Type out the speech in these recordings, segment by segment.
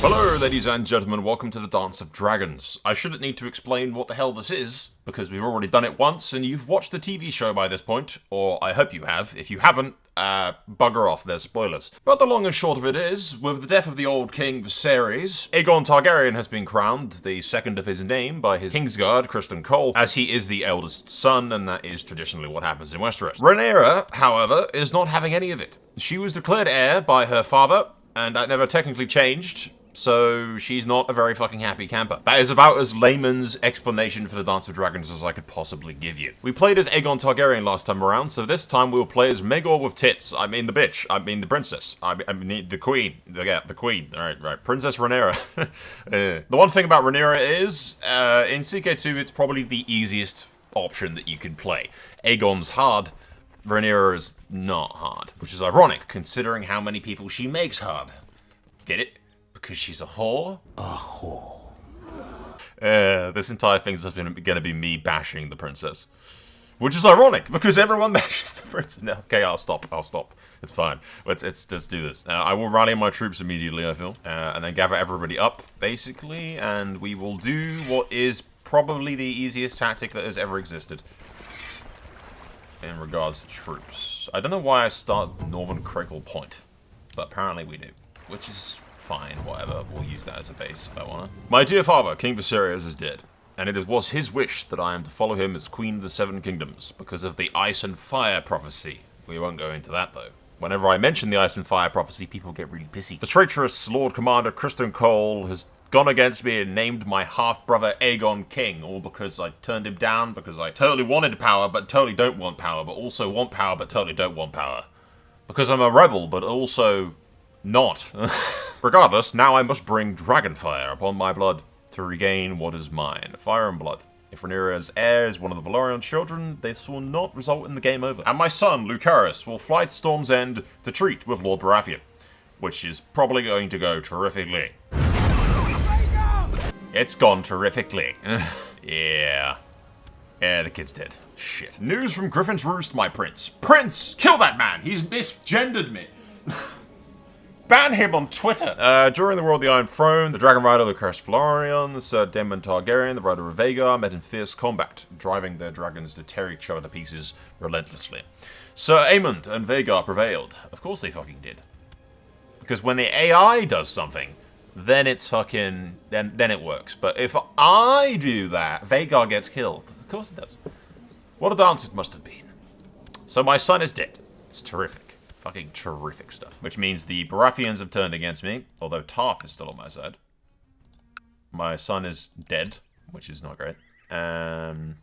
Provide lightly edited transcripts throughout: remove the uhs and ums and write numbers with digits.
Hello, ladies and gentlemen, welcome to the Dance of Dragons. I shouldn't need to explain what the hell this is, because we've already done it once, and you've watched the TV show by this point, or I hope you have. If you haven't, bugger off, there's spoilers. But the long and short of it is, with the death of the old King Viserys, Aegon Targaryen has been crowned, the second of his name, by his Kingsguard, Criston Cole, as he is the eldest son, and that is traditionally what happens in Westeros. Rhaenyra, however, is not having any of it. She was declared heir by her father, and that never technically changed. So she's not a very fucking happy camper. That is about as layman's explanation for the Dance of Dragons as I could possibly give you. We played as Aegon Targaryen last time around, so this time we'll play as Maegor with tits. I mean the bitch. I mean the princess. I mean the queen. Yeah, the queen. Alright. Princess Rhaenyra. The one thing about Rhaenyra is, in CK2 it's probably the easiest option that you can play. Aegon's hard. Rhaenyra is not hard. Which is ironic, considering how many people she makes hard. Get it? Because she's a whore? A whore. This entire thing's just going to be me bashing the princess. Which is ironic, because everyone bashes the princess. No, okay, I'll stop. It's fine. Let's do this. I will rally my troops immediately, I feel. And then gather everybody up, basically. And we will do what is probably the easiest tactic that has ever existed. In regards to troops. I don't know why I start Northern Crickle Point. But apparently we do. Which is fine, whatever. We'll use that as a base if I want to. My dear father, King Viserys, is dead. And it was his wish that I am to follow him as Queen of the Seven Kingdoms, because of the Ice and Fire prophecy. We won't go into that, though. Whenever I mention the Ice and Fire prophecy, people get really pissy. The traitorous Lord Commander Criston Cole has gone against me and named my half-brother Aegon king, all because I turned him down, because I totally wanted power, but totally don't want power, but also want power, but totally don't want power. Because I'm a rebel, but also not. Regardless, now I must bring dragonfire upon my blood to regain what is mine. Fire and blood. If Rhaenyra's heir is one of the Valyrian children, this will not result in the game over. And my son, Lucerys, will fly to Storm's End to treat with Lord Baratheon, which is probably going to go terrifically. It's gone terrifically. Yeah. Yeah, the kid's dead. Shit. News from Griffin's Roost, my prince. Prince! Kill that man! He's misgendered me! Ban him on Twitter! During the War of the Iron Throne, the Dragon Rider Lucerys Velaryon, Sir Daemon Targaryen, the Rider of Vhagar, met in fierce combat, driving their dragons to tear each other to pieces relentlessly. Sir Aemond and Vhagar prevailed. Of course they fucking did. Because when the AI does something, then it's fucking... Then it works. But if I do that, Vhagar gets killed. Of course it does. What a dance it must have been. So my son is dead. It's terrific. Fucking terrific stuff. Which means the Baratheons have turned against me, although Tarth is still on my side. My son is dead, which is not great. The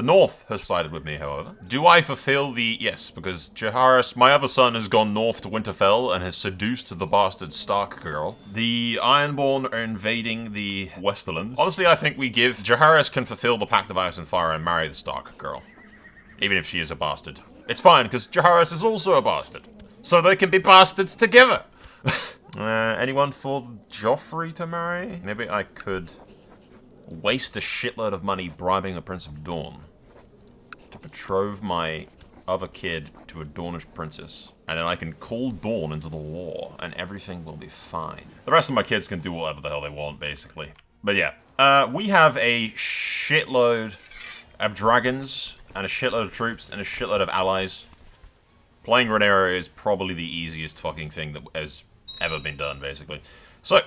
North has sided with me, however. Do I fulfill the... Yes, because Jaehaerys, my other son, has gone north to Winterfell and has seduced the bastard Stark girl. The Ironborn are invading the Westerlands. Honestly, I think we give... Jaehaerys can fulfill the Pact of Ice and Fire and marry the Stark girl. Even if she is a bastard. It's fine, because Jaehaerys is also a bastard. So they can be bastards together. Anyone for Joffrey to marry? Maybe I could waste a shitload of money bribing the Prince of Dorne to betroth my other kid to a Dornish princess. And then I can call Dorne into the war, and everything will be fine. The rest of my kids can do whatever the hell they want, basically. But yeah, we have a shitload of dragons, and a shitload of troops, and a shitload of allies. Playing Rhaenyra is probably the easiest fucking thing that has ever been done, basically. So,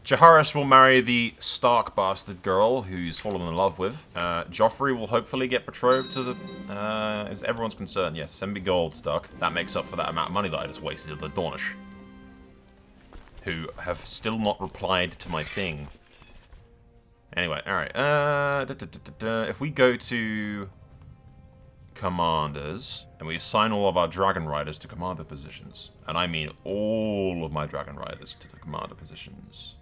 Jaehaerys will marry the Stark bastard girl who he's fallen in love with. Joffrey will hopefully get betrothed to the... is everyone's concerned? Yes, send me gold, Stark. That makes up for that amount of money that I just wasted on the Dornish. Who have still not replied to my thing. Anyway, alright. If we go to... Commanders, and we assign all of our Dragon Riders to commander positions. And I mean all of my Dragon Riders to the commander positions.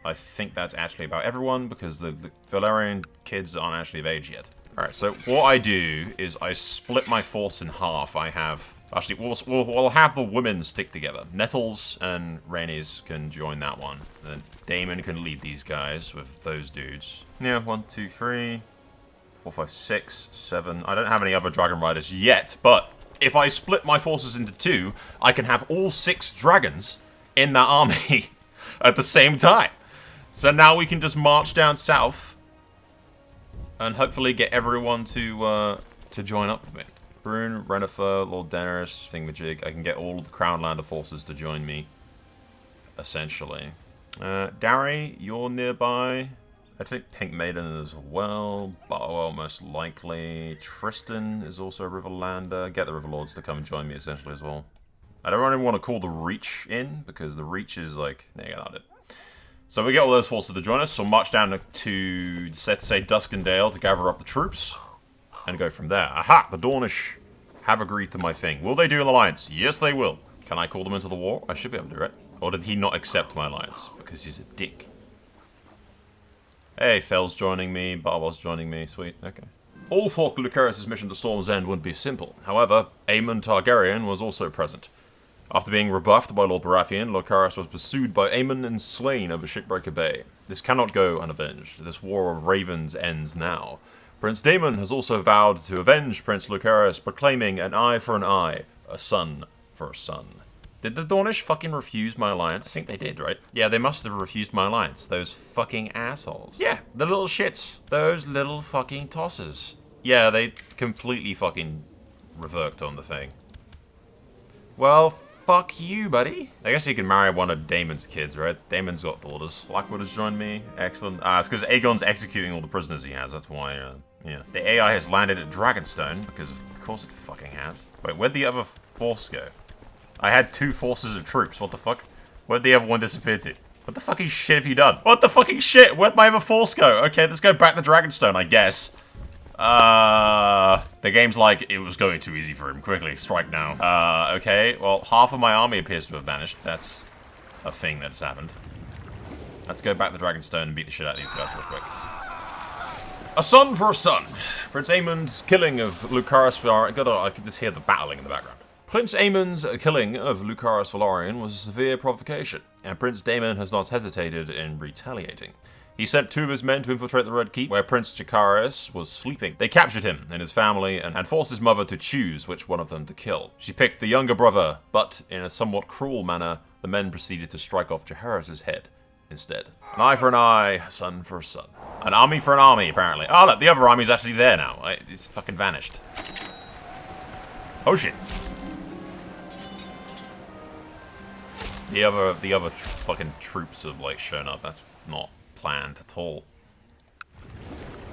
I think that's actually about everyone, because the Valyrian kids aren't actually of age yet. Alright, so what I do is I split my force in half. I have... Actually, we'll have the women stick together. Nettles and Rhaenys can join that one. And then Daemon can lead these guys with those dudes. Yeah, 1, 2, 3... 4, 5, 6, 7. I don't have any other Dragon Riders yet, but if I split my forces into two, I can have all 6 dragons in that army at the same time. So now we can just march down south and hopefully get everyone to join up with me. Brune, Rennifer, Lord Daenerys, Thingamajig. I can get all the Crownlander forces to join me, essentially. Darry, you're nearby. I think Pink Maiden as well. Barwell, most likely. Tristan is also a Riverlander. Get the Riverlords to come and join me, essentially, as well. I don't really want to call the Reach in, because the Reach is like... There you go, it. So we get all those forces to join us. So we'll march down to, let's say, Duskendale to gather up the troops. And go from there. Aha! The Dornish have agreed to my thing. Will they do an alliance? Yes, they will. Can I call them into the war? I should be able to do it. Or did he not accept my alliance? Because he's a dick. Hey, Fell's joining me. Barwell's joining me. Sweet. Okay. All thought Lucerys' mission to Storm's End wouldn't be simple. However, Aemon Targaryen was also present. After being rebuffed by Lord Baratheon, Lucerys was pursued by Aemon and slain over Shipbreaker Bay. This cannot go unavenged. This war of ravens ends now. Prince Daemon has also vowed to avenge Prince Lucerys, proclaiming an eye for an eye, a son for a son. Did the Dornish fucking refuse my alliance? I think they did, right? Yeah, they must have refused my alliance. Those fucking assholes. Yeah, the little shits. Those little fucking tossers. Yeah, they completely fucking reverted on the thing. Well, fuck you, buddy. I guess you can marry one of Daemon's kids, right? Daemon's got daughters. Blackwood has joined me. Excellent. It's because Aegon's executing all the prisoners he has. That's why, yeah. The AI has landed at Dragonstone, because of course it fucking has. Wait, where'd the other force go? I had 2 forces of troops. What the fuck? Where'd the other one disappear to? What the fucking shit have you done? What the fucking shit? Where'd my other force go? Okay, let's go back to Dragonstone, I guess. The game's like, it was going too easy for him. Quickly, strike now. Okay. Well, half of my army appears to have vanished. That's a thing that's happened. Let's go back to Dragonstone and beat the shit out of these guys real quick. A son for a son. Prince Aemon's killing of Lucerys Velaryon. I could just hear the battling in the background. Prince Aemon's killing of Lucerys Velaryon was a severe provocation, and Prince Daemon has not hesitated in retaliating. He sent 2 of his men to infiltrate the Red Keep, where Prince Jacaerys was sleeping. They captured him and his family, and forced his mother to choose which one of them to kill. She picked the younger brother, but in a somewhat cruel manner, the men proceeded to strike off Jacaerys' head instead. An eye for an eye, a son for a son. An army for an army, apparently. Oh, look, the other army's actually there now. It's fucking vanished. Oh, shit. The other fucking troops have, like, shown up. That's not planned at all.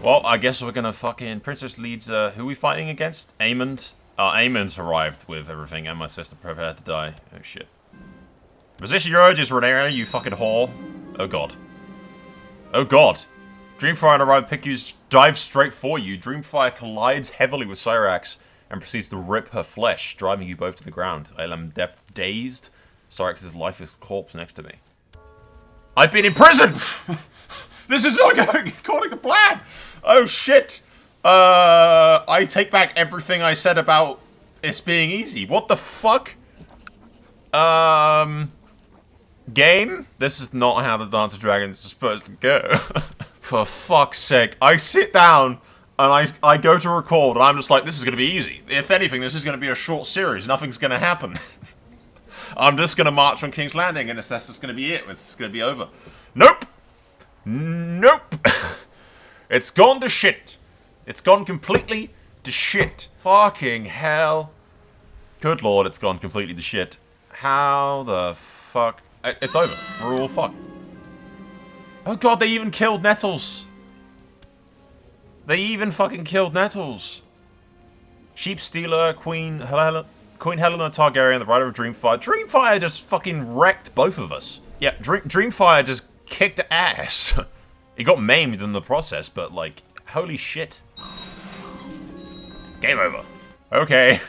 Well, I guess we're gonna fucking... Princess leads, who are we fighting against? Aemon? Aemon's arrived with everything, and my sister prepared to die. Oh, shit. Resist your urges, Rhaenya, you fucking whore. Oh, God. Oh, God. Dreamfire arrived, pick you, dives straight for you. Dreamfire collides heavily with Syrax and proceeds to rip her flesh, driving you both to the ground. I am dazed. Syrax's lifeless corpse next to me. I've been in prison! This is not going according to plan! Oh, shit. I take back everything I said about this being easy. What the fuck? Game? This is not how the Dance of Dragons is supposed to go. For fuck's sake. I sit down and I go to record and I'm just like, this is going to be easy. If anything, this is going to be a short series. Nothing's going to happen. I'm just going to march on King's Landing and that's just going to be it. It's going to be over. Nope. Nope. It's gone to shit. It's gone completely to shit. Fucking hell. Good lord, it's gone completely to shit. How the fuck? It's over. We're all fucked. Oh god, they even killed Nettles. They even fucking killed Nettles. Sheep Stealer, Queen Helena Targaryen, the Rider of Dreamfire. Dreamfire just fucking wrecked both of us. Yeah, Dreamfire just kicked ass. He got maimed in the process, but like, holy shit. Game over. Okay.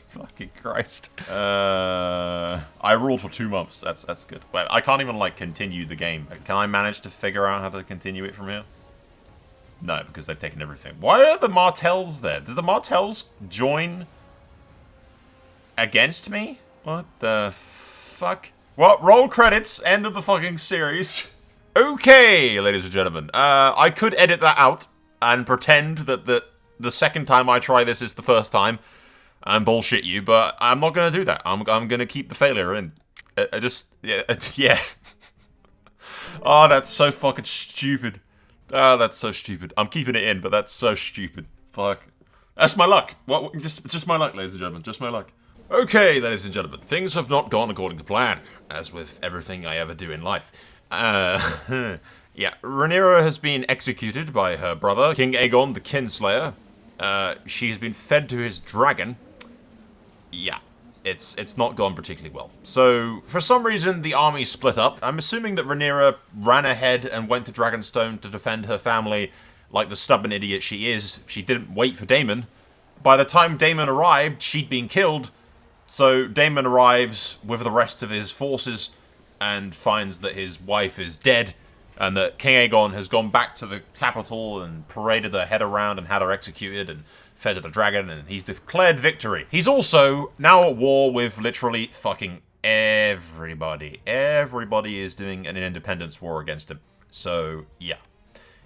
Fucking Christ. I ruled for 2 months. That's good. Wait, I can't even like continue the game. Can I manage to figure out how to continue it from here? No, because they've taken everything. Why are the Martells there? Did the Martells join against me? What the fuck? Well, roll credits. End of the fucking series. Okay, ladies and gentlemen. I could edit that out and pretend that the second time I try this is the first time and bullshit you, but I'm not gonna do that. I'm gonna keep the failure in. Yeah. Oh, that's so fucking stupid. Oh, that's so stupid. I'm keeping it in, but that's so stupid. Fuck. That's my luck. What? Just my luck, ladies and gentlemen. Just my luck. Okay, ladies and gentlemen. Things have not gone according to plan, as with everything I ever do in life. Yeah, Rhaenyra has been executed by her brother, King Aegon the Kinslayer. She has been fed to his dragon. Yeah. It's not gone particularly well. So, for some reason, the army split up. I'm assuming that Rhaenyra ran ahead and went to Dragonstone to defend her family like the stubborn idiot she is. She didn't wait for Daemon. By the time Daemon arrived, she'd been killed. So, Daemon arrives with the rest of his forces and finds that his wife is dead and that King Aegon has gone back to the capital and paraded her head around and had her executed and fed to the dragon, and he's declared victory. He's also now at war with literally fucking everybody. Everybody is doing an independence war against him. So, yeah.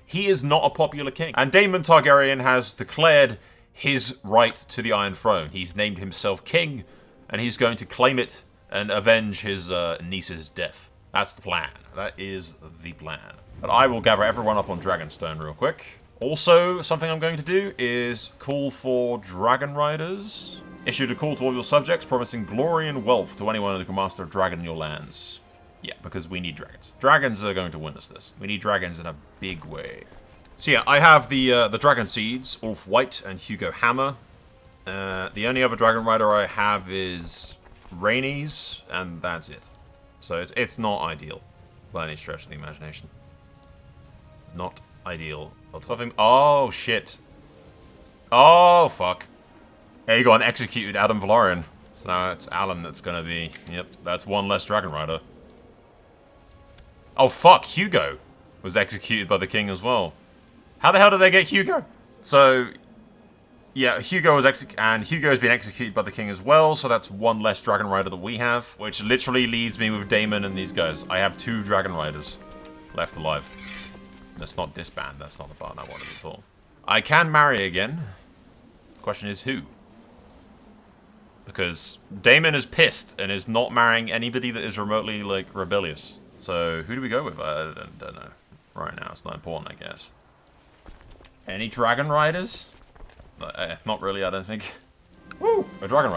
He is not a popular king. And Daemon Targaryen has declared his right to the Iron Throne. He's named himself king, and he's going to claim it and avenge his niece's death. That's the plan. That is the plan. But I will gather everyone up on Dragonstone real quick. Also, something I'm going to do is call for Dragon Riders. Issued a call to all your subjects promising glory and wealth to anyone who can master a dragon in your lands. Yeah, because we need dragons. Dragons are going to win us this. We need dragons in a big way. So yeah, I have the Dragon Seeds, Ulf White and Hugo Hammer. The only other Dragon Rider I have is Rhaenys, and that's it. So it's not ideal by any stretch of the imagination. Not ideal. Oh, shit. Oh, fuck. Aegon executed Adam Velaryon. So now it's Alan that's gonna be... Yep, that's one less Dragon Rider. Oh, fuck. Hugo was executed by the king as well. How the hell did they get Hugo? So, yeah, Hugo was and Hugo's been executed by the king as well, so that's one less Dragon Rider that we have, which literally leaves me with Daemon and these guys. I have 2 Dragon Riders left alive. Let's not disband. That's not the part I wanted at all. I can marry again. The question is who? Because Daemon is pissed and is not marrying anybody that is remotely, like, rebellious. So, who do we go with? I don't know. Right now, it's not important, I guess. Any Dragon Riders? Not really, I don't think. Woo! A Dragon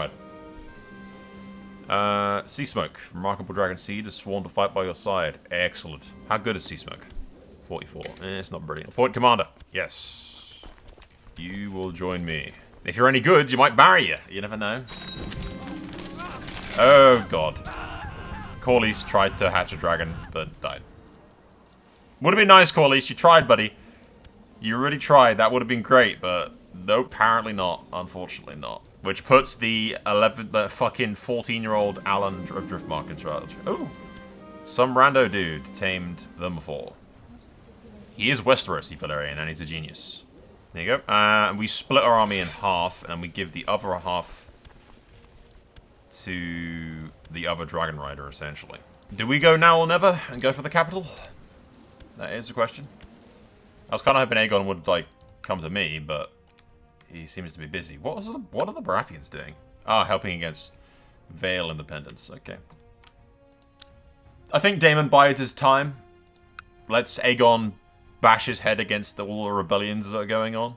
Rider. Sea Smoke. Remarkable Dragon Seed is sworn to fight by your side. Excellent. How good is Sea Smoke? 44. It's not brilliant. Point Commander. Yes. You will join me. If you're any good, you might marry you. You never know. Oh, God. Corlys tried to hatch a dragon, but died. Would have been nice, Corlys. You tried, buddy. You really tried. That would have been great, but nope, apparently not. Unfortunately not. Which puts the fucking 14-year-old Alan of Driftmark in charge. Oh. Some rando dude tamed them before. He is Westerosi Valyrian, and he's a genius. There you go. And we split our army in half, and we give the other half to the other Dragon Rider, essentially. Do we go now or never and go for the capital? That is the question. I was kind of hoping Aegon would, like, come to me, but he seems to be busy. What are the Baratheons doing? Ah, helping against Vale Independence. Okay. I think Daemon bides his time. Lets Aegon bash his head against all the rebellions that are going on.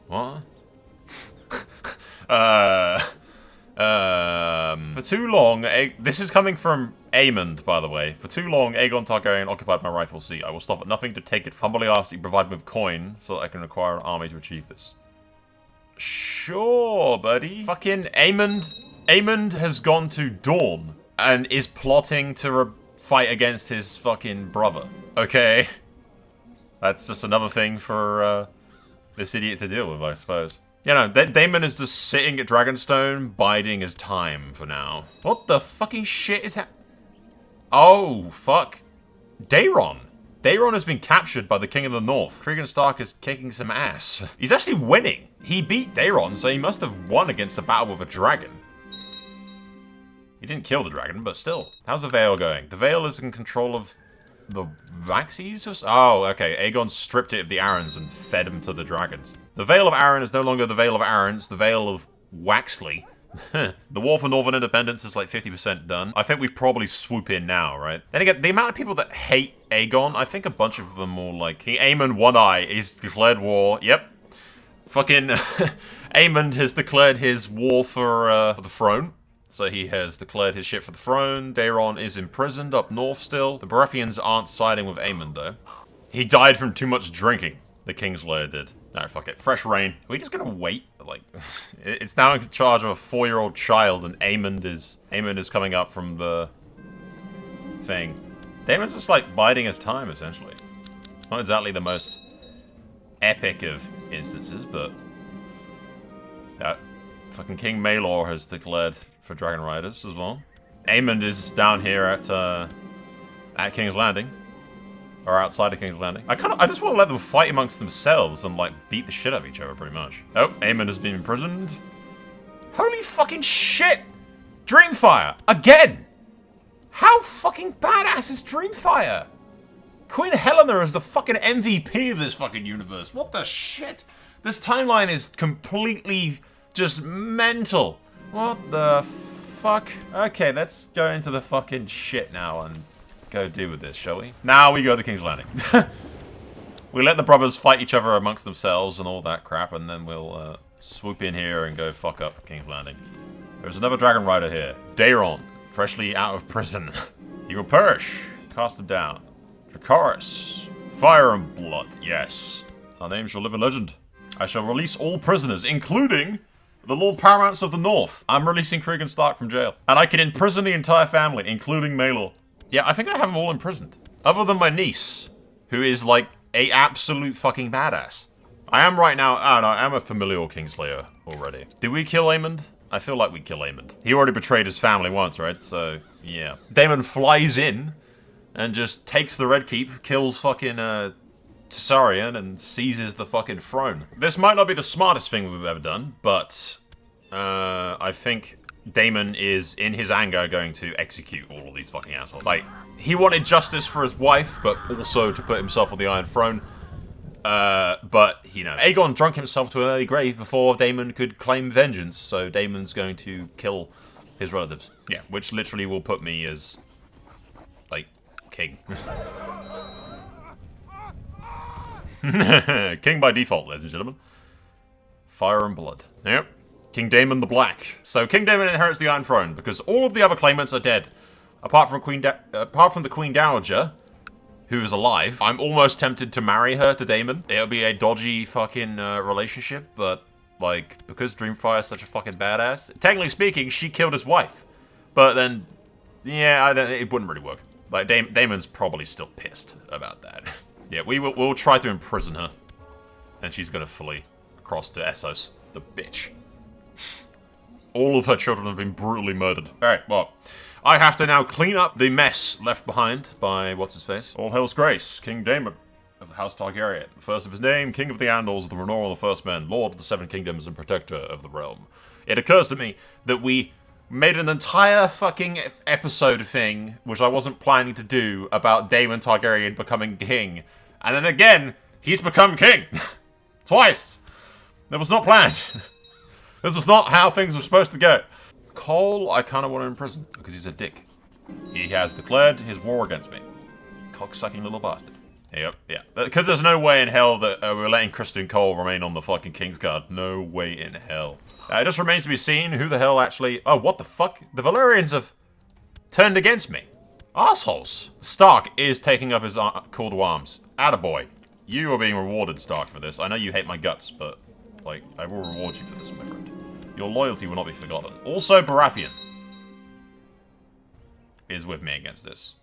What? For too long, this is coming from Aemond, by the way. For too long, Aegon Targaryen occupied my rightful seat. I will stop at nothing to take it. Humbly ask that you provide me with coin so that I can acquire an army to achieve this. Sure, buddy. Fucking Aemond has gone to Dawn and is plotting to fight against his fucking brother. Okay. That's just another thing for this idiot to deal with, I suppose. You know, Daemon is just sitting at Dragonstone, biding his time for now. What the fucking shit is that? Oh, fuck. Daeron. Daeron has been captured by the King of the North. Cregan Stark is kicking some ass. He's actually winning. He beat Daeron, so he must have won against the battle with a dragon. He didn't kill the dragon, but still. How's the Vale going? The Vale is in control of the Vaxes? Oh, okay. Aegon stripped it of the Arryns and fed them to the dragons. The Vale of Arryn is no longer the Vale of Arryn, it's the Vale of Waxley. The war for Northern Independence is like 50% done. I think we probably swoop in now, right? Then again, the amount of people that hate Aegon, I think a bunch of them will like... King Aemon One Eye is declared war. Yep. Fucking Aemon has declared his war for the throne. So he has declared his shit for the throne. Daemon is imprisoned up north still. The Baratheons aren't siding with Aemon, though. He died from too much drinking. The Kingslayer did. No, fuck it. Fresh rain. Are we just gonna wait? Like, it's now in charge of a 4-year-old child, and Aemon is coming up from the thing. Daemon's just like biding his time, essentially. It's not exactly the most epic of instances, but fucking King Maelor has declared for Dragon Riders as well. Aemon is down here at King's Landing. Or outside of King's Landing. I just want to let them fight amongst themselves and, like, beat the shit out of each other, pretty much. Oh, Aemon has been imprisoned. Holy fucking shit! Dreamfire! Again! How fucking badass is Dreamfire? Queen Helena is the fucking MVP of this fucking universe. What the shit? This timeline is completely just mental. What the fuck? Okay, let's go into the fucking shit now and go deal with this, shall we? Now we go to King's Landing. We let the brothers fight each other amongst themselves and all that crap, and then we'll swoop in here and go fuck up King's Landing. There's another Dragon Rider here. Daeron, freshly out of prison. He will perish. Cast him down. Dracarys. Fire and blood. Yes. Our name shall live in legend. I shall release all prisoners, including the Lord Paramounts of the North. I'm releasing Cregan Stark from jail. And I can imprison the entire family, including Maelor. Yeah, I think I have them all imprisoned. Other than my niece, who is like a absolute fucking badass. I am right now, I don't know, I am a familial Kingslayer already. Did we kill Aemond? I feel like we kill Aemond. He already betrayed his family once, right? So, yeah. Daemon flies in and just takes the Red Keep, kills fucking Targaryen, and seizes the fucking throne. This might not be the smartest thing we've ever done, but I think Daemon is, in his anger, going to execute all of these fucking assholes. Like, he wanted justice for his wife, but also to put himself on the Iron Throne. But, you know, Aegon drunk himself to an early grave before Daemon could claim vengeance, so Daemon's going to kill his relatives. Yeah, which literally will put me as, like, king. King by default, ladies and gentlemen. Fire and blood. Yep. King Daemon the Black. So King Daemon inherits the Iron Throne because all of the other claimants are dead, apart from the Queen Dowager, who is alive. I'm almost tempted to marry her to Daemon. It'll be a dodgy fucking relationship, but like because Dreamfire is such a fucking badass. Technically speaking, she killed his wife, but then yeah, it wouldn't really work. Like Daemon's probably still pissed about that. Yeah, we'll try to imprison her, and she's gonna flee across to Essos, the bitch. All of her children have been brutally murdered. Alright, well, I have to now clean up the mess left behind by what's-his-face. All hail's grace, King Daemon of the House Targaryen. First of his name, King of the Andals, the Rhaenyra of the First Men, Lord of the Seven Kingdoms, and Protector of the Realm. It occurs to me that we made an entire fucking episode thing, which I wasn't planning to do, about Daemon Targaryen becoming king. And then again, he's become king. Twice. That was not planned. This was not how things were supposed to go. Cole, I kind of want to imprison because he's a dick. He has declared his war against me. Cocksucking little bastard. Yep, yeah. Because there's no way in hell that we're letting Kristen Cole remain on the fucking Kingsguard. No way in hell. It just remains to be seen who the hell actually... Oh, what the fuck? The Valyrians have turned against me. Arseholes. Stark is taking up his call to arms. Attaboy. You are being rewarded, Stark, for this. I know you hate my guts, but, like, I will reward you for this, my friend. Your loyalty will not be forgotten. Also, Baratheon is with me against this.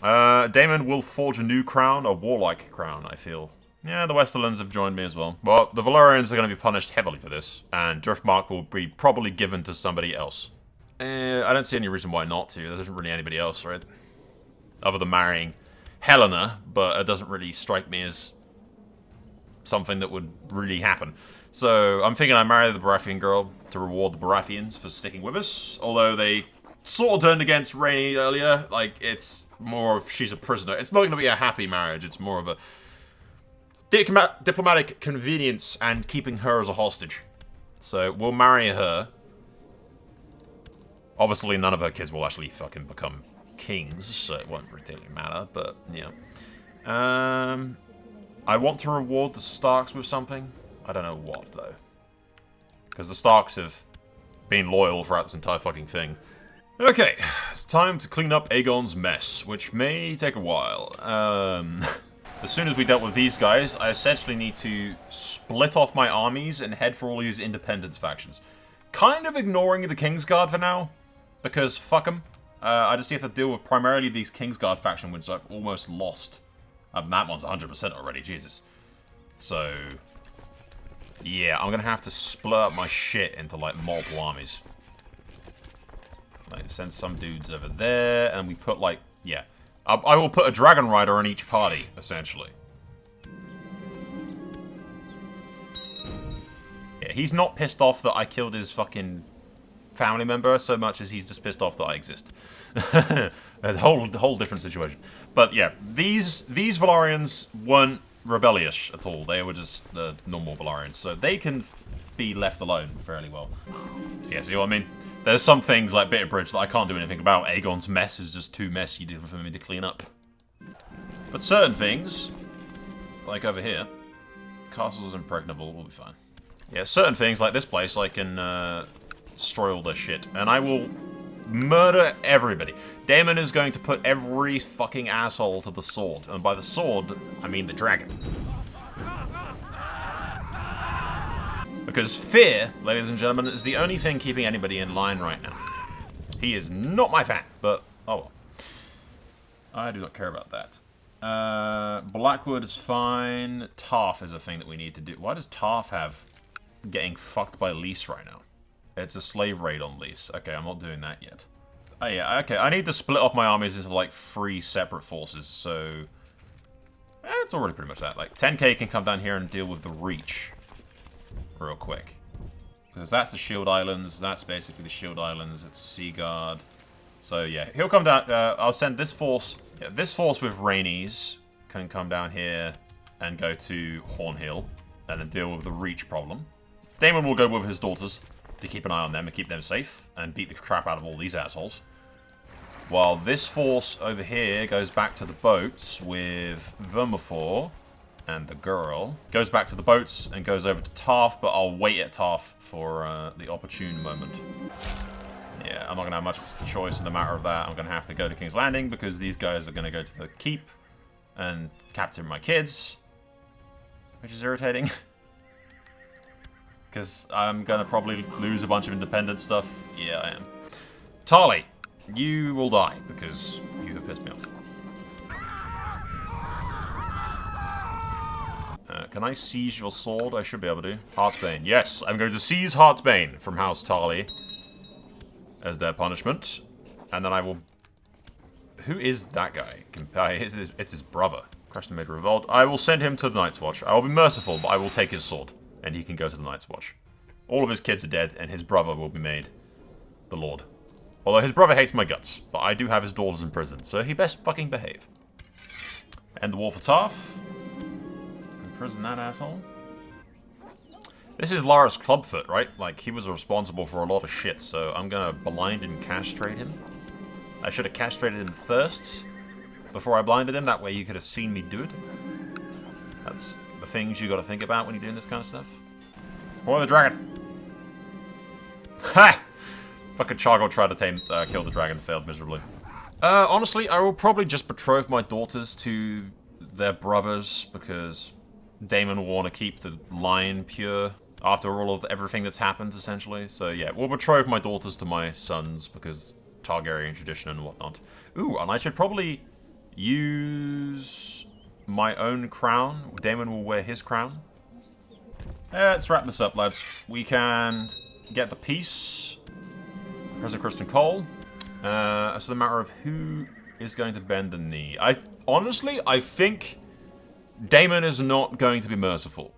Daemon will forge a new crown, a warlike crown, I feel. Yeah, the Westerlands have joined me as well. Well, the Valyrians are going to be punished heavily for this, and Driftmark will be probably given to somebody else. I don't see any reason why not to. There isn't really anybody else, right? Other than marrying Helena, but it doesn't really strike me as something that would really happen. So I'm thinking I marry the Baratheon girl to reward the Baratheons for sticking with us. Although they sort of turned against Rhaenya earlier. Like, it's more of she's a prisoner. It's not going to be a happy marriage. It's more of a diplomatic convenience and keeping her as a hostage. So we'll marry her. Obviously, none of her kids will actually fucking become kings, so it won't really matter, but, yeah. I want to reward the Starks with something. I don't know what, though. Because the Starks have been loyal throughout this entire fucking thing. Okay, it's time to clean up Aegon's mess, which may take a while. As soon as we dealt with these guys, I essentially need to split off my armies and head for all these independence factions. Kind of ignoring the Kingsguard for now, because fuck them. I just have to deal with primarily these Kingsguard faction, which I've almost lost. That one's 100% already, Jesus. So, yeah, I'm gonna have to split up my shit into, like, multiple armies. Like, send some dudes over there, and we put, like, yeah. I will put a Dragon Rider in each party, essentially. Yeah, he's not pissed off that I killed his fucking family member so much as he's just pissed off that I exist. A whole different situation. But yeah, these Valyrians weren't rebellious at all. They were just normal Valyrians, so they can be left alone fairly well. So yeah, see what I mean? There's some things like Bitterbridge that I can't do anything about. Aegon's mess is just too messy for me to clean up. But certain things, like over here, castles impregnable, will be fine. Yeah, certain things like this place, I can destroy all their shit, and I will murder everybody. Daemon is going to put every fucking asshole to the sword, and by the sword, I mean the dragon. Because fear, ladies and gentlemen, is the only thing keeping anybody in line right now. He is not my fan, but oh well. I do not care about that. Blackwood is fine. Tarth is a thing that we need to do. Why does Tarth have getting fucked by Lys right now? It's a slave raid on Lys. Okay, I'm not doing that yet. Oh yeah, okay. I need to split off my armies into like 3 separate forces, so it's already pretty much that. Like 10k can come down here and deal with the Reach real quick. Because that's the Shield Islands, that's basically the Shield Islands, it's Seaguard. So yeah, he'll come down, I'll send this force, yeah, this force with Rhaenys can come down here and go to Hornhill and then deal with the Reach problem. Daemon will go with his daughters to keep an eye on them and keep them safe and beat the crap out of all these assholes. While this force over here goes back to the boats with Vermithor and the girl. Goes back to the boats and goes over to Tarth, but I'll wait at Tarth for the opportune moment. Yeah, I'm not going to have much choice in the matter of that. I'm going to have to go to King's Landing because these guys are going to go to the keep and capture my kids. Which is irritating. Because I'm going to probably lose a bunch of independent stuff. Yeah, I am. Tarly, you will die because you have pissed me off. Can I seize your sword? I should be able to. Heartsbane. Yes, I'm going to seize Heartsbane from House Tarly as their punishment. And then I will... Who is that guy? It's his brother. Creston made a revolt. I will send him to the Night's Watch. I will be merciful, but I will take his sword. And he can go to the Night's Watch. All of his kids are dead, and his brother will be made the Lord. Although his brother hates my guts, but I do have his daughters in prison, so he best fucking behave. End the war for Tarth. Imprison that asshole. This is Larys Clubfoot, right? Like, he was responsible for a lot of shit, so I'm gonna blind and castrate him. I should have castrated him first, before I blinded him, that way you could have seen me do it. That's the things you gotta think about when you're doing this kind of stuff. Boy the dragon! Ha! Fucking Chargo tried to kill the dragon, failed miserably. Honestly, I will probably just betroth my daughters to their brothers, because Daemon will want to keep the line pure after all of everything that's happened, essentially. So yeah, we'll betroth my daughters to my sons, because Targaryen tradition and whatnot. Ooh, and I should probably use my own crown. Daemon will wear his crown. Let's wrap this up, lads. We can get the peace. President Kristen Cole. It's a matter of who is going to bend the knee. Honestly, I think Daemon is not going to be merciful.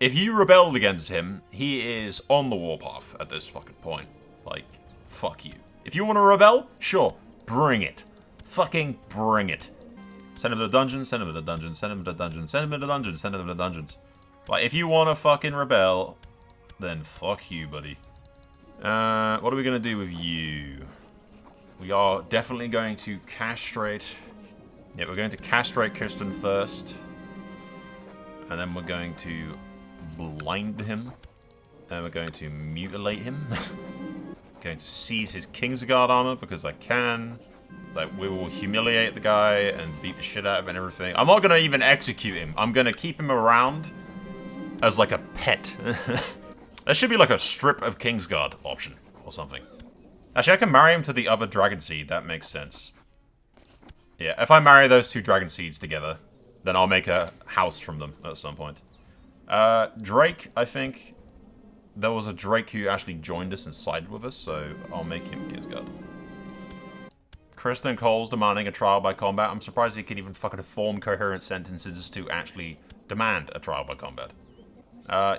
If you rebelled against him, he is on the warpath at this fucking point. Like, fuck you. If you want to rebel, sure, bring it. Fucking bring it. Send him to the dungeon, send him to the dungeon, send him to the dungeon, send him to the dungeon, send him to the dungeons. Like, if you want to fucking rebel, then fuck you, buddy. What are we going to do with you? We are definitely going to castrate... Yeah, we're going to castrate Kirsten first. And then we're going to blind him. And we're going to mutilate him. Going to seize his Kingsguard armor because I can. Like, we will humiliate the guy and beat the shit out of him and everything. I'm not going to even execute him. I'm going to keep him around as like a pet. There should be like a strip of Kingsguard option or something. Actually, I can marry him to the other Dragon Seed. That makes sense. Yeah, if I marry those two Dragon Seeds together, then I'll make a house from them at some point. Drake, I think. There was a Drake who actually joined us and sided with us, so I'll make him Kingsguard. Kristen Cole's demanding a trial by combat. I'm surprised he can even fucking form coherent sentences to actually demand a trial by combat.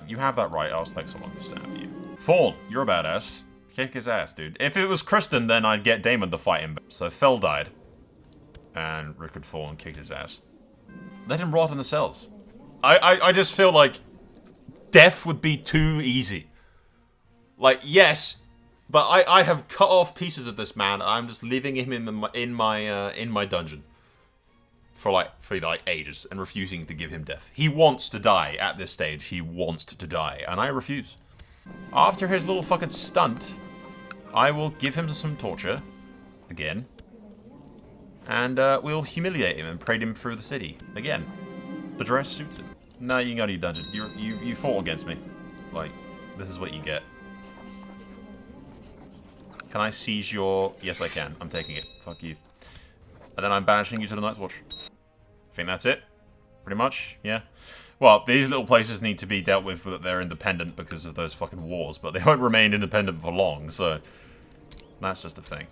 You have that right. I'll select someone to stand for you. Fawn, you're a badass. Kick his ass, dude. If it was Kristen, then I'd get Daemon to fight him. So Fel died. And Rickard Fawn kicked his ass. Let him rot in the cells. I just feel like death would be too easy. Like, yes, but I have cut off pieces of this man. And I'm just leaving him in my dungeon for ages and refusing to give him death. He wants to die at this stage. He wants to die, and I refuse. After his little fucking stunt, I will give him some torture again, and we'll humiliate him and parade him through the city again. The dress suits him. No, you can go to your dungeon. You fought against me. Like, this is what you get. Can I seize your... Yes, I can. I'm taking it. Fuck you. And then I'm banishing you to the Night's Watch. I think that's it. Pretty much, yeah. Well, these little places need to be dealt with that they're independent because of those fucking wars, but they won't remain independent for long, so... That's just a thing.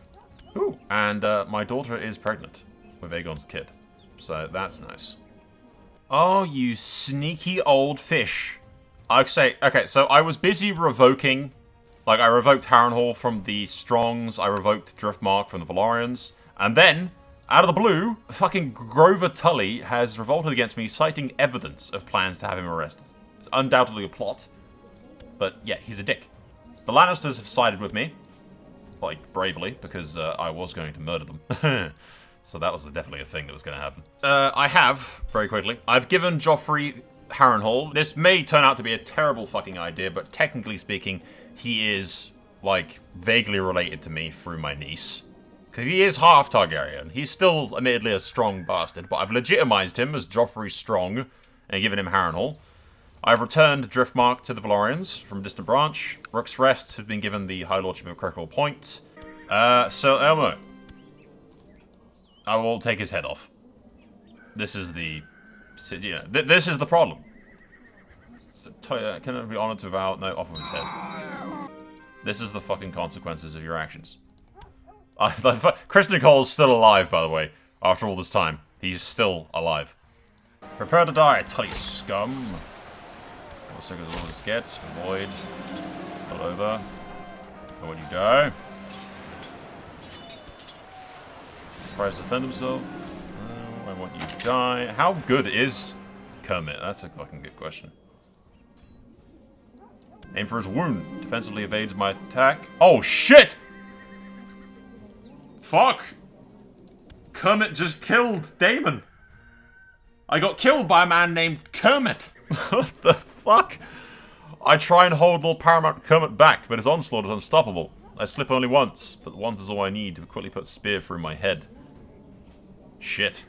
Ooh, and my daughter is pregnant with Aegon's kid. So that's nice. Oh, you sneaky old fish. Okay, so I was busy revoking... Like, I revoked Harrenhal from the Strongs, I revoked Driftmark from the Velaryons, and then, out of the blue, fucking Grover Tully has revolted against me, citing evidence of plans to have him arrested. It's undoubtedly a plot, but yeah, he's a dick. The Lannisters have sided with me, like, bravely, because I was going to murder them. So that was definitely a thing that was going to happen. I have, very quickly, I've given Joffrey Harrenhal. This may turn out to be a terrible fucking idea, but technically speaking, he is, like, vaguely related to me through my niece. Because he is half Targaryen. He's still, admittedly, a strong bastard, but I've legitimized him as Joffrey Strong and given him Harrenhal. I've returned Driftmark to the Velaryons from a distant branch. Rook's Rest has been given the High Lordship of Critical Point. So, Elmo. I will take his head off. This is the... You know, this is the problem. So, can it be honored to vow? No, off of his head. This is the fucking consequences of your actions. Kristen Cole's still alive, by the way, after all this time. He's still alive. Prepare to die, Tully scum. How sick as all this gets. Avoid. It's not over. Where would you go? Tries to defend himself. Oh, I want you to die. How good is Kermit? That's a fucking good question. Aim for his wound. Defensively evades my attack. Oh, shit! Fuck! Kermit just killed Daemon. I got killed by a man named Kermit. What the fuck? I try and hold little Paramount Kermit back, but his onslaught is unstoppable. I slip only once, but once is all I need to quickly put a spear through my head. Shit.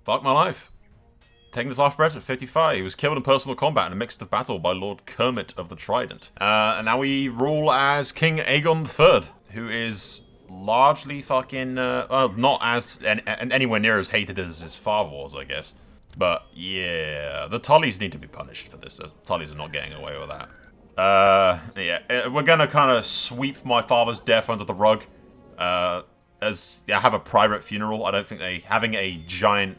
Fuck my life. Taking this off breath at 55. He was killed in personal combat in a mixed of battle by Lord Kermit of the Trident. And now we rule as King Aegon III, who is largely fucking, not as, anywhere near as hated as his father was, I guess. But, yeah, the Tullys need to be punished for this. The Tullys are not getting away with that. Yeah, we're gonna kind of sweep my father's death under the rug. As I have a private funeral. I don't think having a giant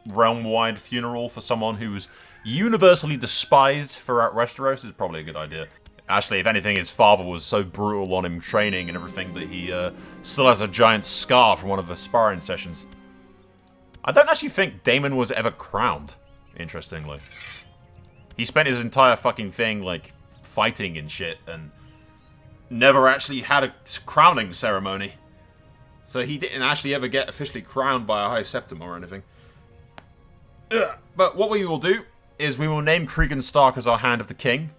realm-wide funeral for someone who's universally despised throughout Westeros is probably a good idea. Actually, if anything, his father was so brutal on him training and everything that he still has a giant scar from one of the sparring sessions. I don't actually think Daemon was ever crowned. interestingly. He spent his entire fucking thing, like, fighting and shit, and never actually had a crowning ceremony. So he didn't actually ever get officially crowned by a High Septim or anything. Ugh. But what we will do is we will name Cregan Stark as our Hand of the King,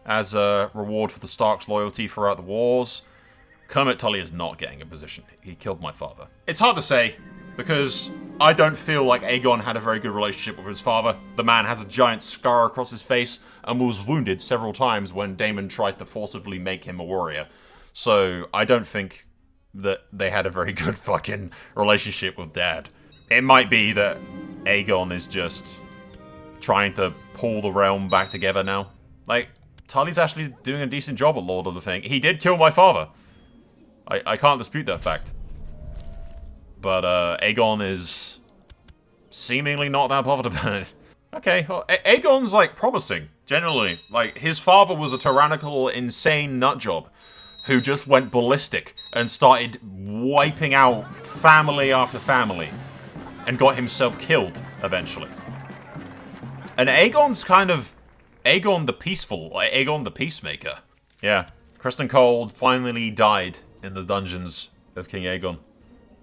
as a reward for the Stark's loyalty throughout the wars. Kermit Tully is not getting a position. He killed my father. It's hard to say, because I don't feel like Aegon had a very good relationship with his father. The man has a giant scar across his face and was wounded several times when Daemon tried to forcibly make him a warrior. So I don't think that they had a very good fucking relationship with Dad. It might be that Aegon is just trying to pull the realm back together now. Like, Tully's actually doing a decent job at Lord of the Thing. He did kill my father. I can't dispute that fact. But Aegon is seemingly not that bothered about it. Okay, well, Aegon's, like, promising, generally. Like, his father was a tyrannical, insane nutjob who just went ballistic and started wiping out family after family and got himself killed, eventually. And Aegon's kind of Aegon the Peaceful, like Aegon the Peacemaker. Yeah, Criston Cole finally died in the dungeons of King Aegon.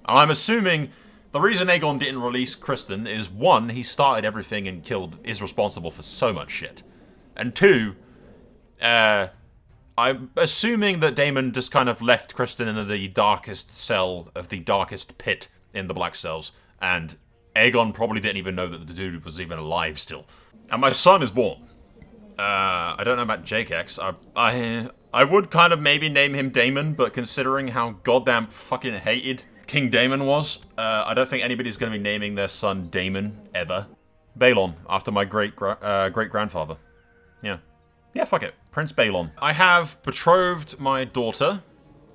I'm assuming the reason Aegon didn't release Criston is, one, he started everything and is responsible for so much shit. And two, I'm assuming that Daemon just kind of left Criston in the darkest cell of the darkest pit in the Black Cells, and Aegon probably didn't even know that the dude was even alive still. And my son is born. I don't know about Jake X. I would kind of maybe name him Daemon, but considering how goddamn fucking hated King Daemon was, I don't think anybody's going to be naming their son Daemon ever. Balon, after my great-grandfather. Yeah. Yeah, fuck it. Prince Balon. I have betrothed my daughter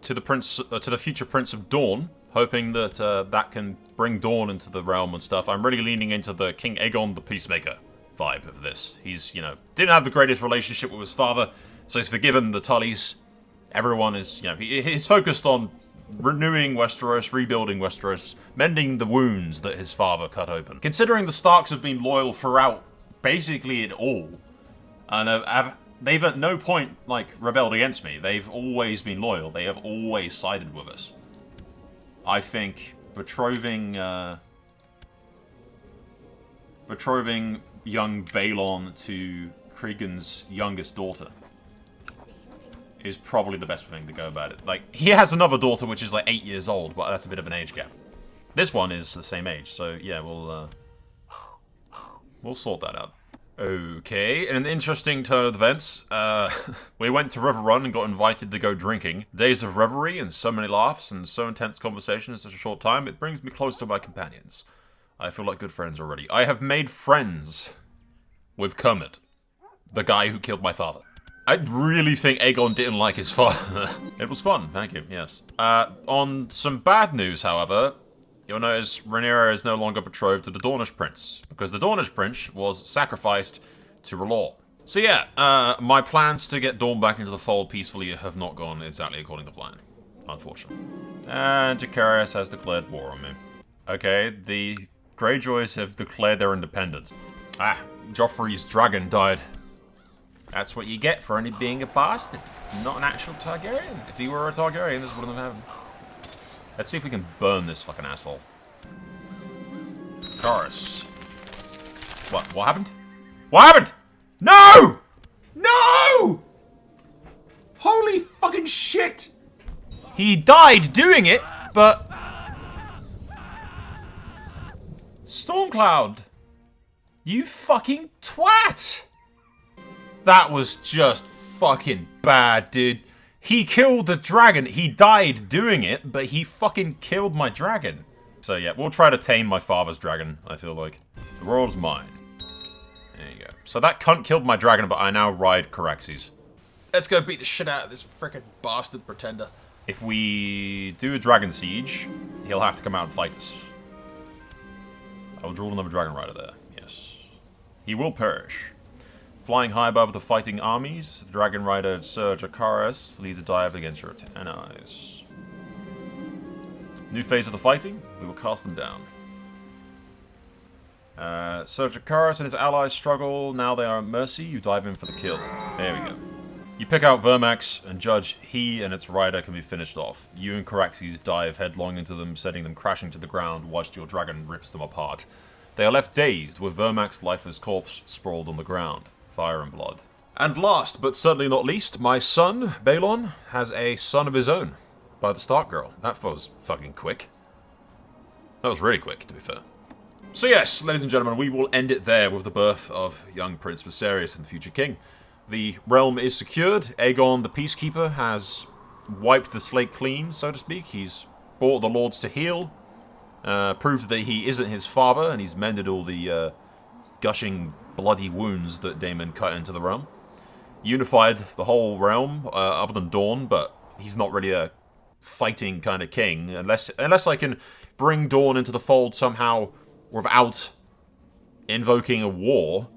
to the future Prince of Dawn, hoping that that can bring Dawn into the realm and stuff. I'm really leaning into the King Aegon the Peacemaker vibe of this. He's, didn't have the greatest relationship with his father, so he's forgiven the Tullys. Everyone is, he's focused on renewing Westeros, rebuilding Westeros, mending the wounds that his father cut open. Considering the Starks have been loyal throughout basically it all, and they've at no point, rebelled against me. They've always been loyal. They have always sided with us. I think betrothing young Balon to Cregan's youngest daughter is probably the best thing to go about it. He has another daughter which is 8 years old, but that's a bit of an age gap. This one is the same age, so yeah, we'll sort that out. Okay, in an interesting turn of events, we went to River Run and got invited to go drinking. Days of revelry and so many laughs and so intense conversation in such a short time, it brings me close to my companions. I feel like good friends already. I have made friends with Kermit, the guy who killed my father. I really think Aegon didn't like his father. It was fun, thank you, yes. On some bad news, however, you'll notice Rhaenyra is no longer betrothed to the Dornish Prince, because the Dornish Prince was sacrificed to R'hllor. So yeah, my plans to get Dorne back into the fold peacefully have not gone exactly according to plan, unfortunately. And Jacaerys has declared war on me. Okay, the Greyjoys have declared their independence. Ah, Joffrey's dragon died. That's what you get for only being a bastard, not an actual Targaryen. If he were a Targaryen, this wouldn't have happened. Let's see if we can burn this fucking asshole. Chorus. What? What happened? What happened? No! No! Holy fucking shit! He died doing it, but... Stormcloud! You fucking twat! That was just fucking bad, dude. He killed the dragon. He died doing it, but he fucking killed my dragon. So yeah, we'll try to tame my father's dragon, I feel like. The world's mine. There you go. So that cunt killed my dragon, but I now ride Caraxes. Let's go beat the shit out of this frickin' bastard pretender. If we do a dragon siege, he'll have to come out and fight us. I will draw another dragon rider there, yes. He will perish. Flying high above the fighting armies, the Dragon Rider Ser Jacaerys leads a dive against your allies. New phase of the fighting, we will cast them down. Sergicaris and his allies struggle. Now they are at mercy. You dive in for the kill. There we go. You pick out Vermax and judge he and its rider can be finished off. You and Caraxes dive headlong into them, sending them crashing to the ground whilst your dragon rips them apart. They are left dazed, with Vermax's lifeless corpse sprawled on the ground. Fire and blood. And last, but certainly not least, my son, Balon, has a son of his own. By the Stark Girl. That was fucking quick. That was really quick, to be fair. So yes, ladies and gentlemen, we will end it there with the birth of young Prince Viserys and the future king. The realm is secured. Aegon the Peacekeeper has wiped the slate clean, so to speak. He's brought the lords to heel, proved that he isn't his father, and he's mended all the gushing bloody wounds that Daemon cut into the realm. Unified the whole realm, other than Dawn, but he's not really a fighting kind of king, unless I can bring Dawn into the fold somehow without invoking a war,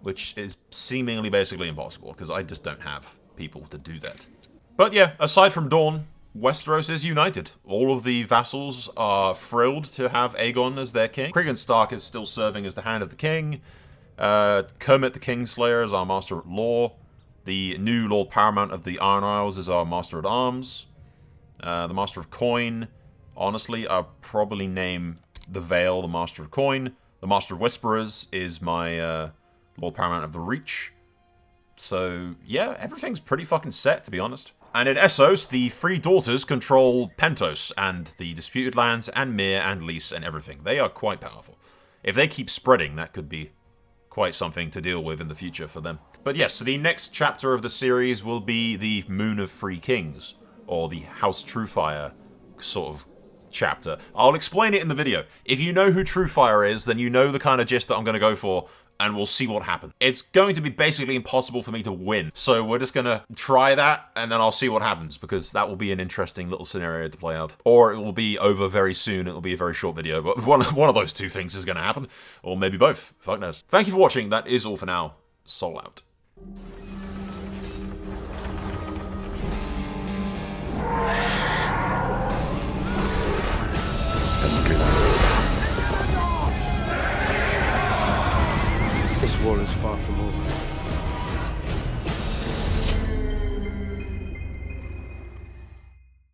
which is seemingly basically impossible, because I just don't have people to do that. But yeah, aside from Dawn, Westeros is united. All of the vassals are thrilled to have Aegon as their king. Cregan Stark is still serving as the Hand of the King. Kermit the Kingslayer is our Master at Law. The new Lord Paramount of the Iron Isles is our Master at Arms. The Master of Coin. Honestly, I'll probably name the Vale the Master of Coin. The Master of Whisperers is my Lord Paramount of the Reach. So, yeah, everything's pretty fucking set, to be honest. And in Essos, the three daughters control Pentos, and the Disputed Lands, and Myr, and Lys, and everything. They are quite powerful. If they keep spreading, that could be quite something to deal with in the future for them. But yes, so the next chapter of the series will be the Moon of Three Kings, or the House Truefire sort of chapter. I'll explain it in the video. If you know who Truefire is, then you know the kind of gist that I'm going to go for, and we'll see what happens. It's going to be basically impossible for me to win, so we're just going to try that, and then I'll see what happens, because that will be an interesting little scenario to play out. Or it will be over very soon, it will be a very short video, but one of those two things is going to happen, or maybe both, fuck knows. Thank you for watching, that is all for now. Soul out.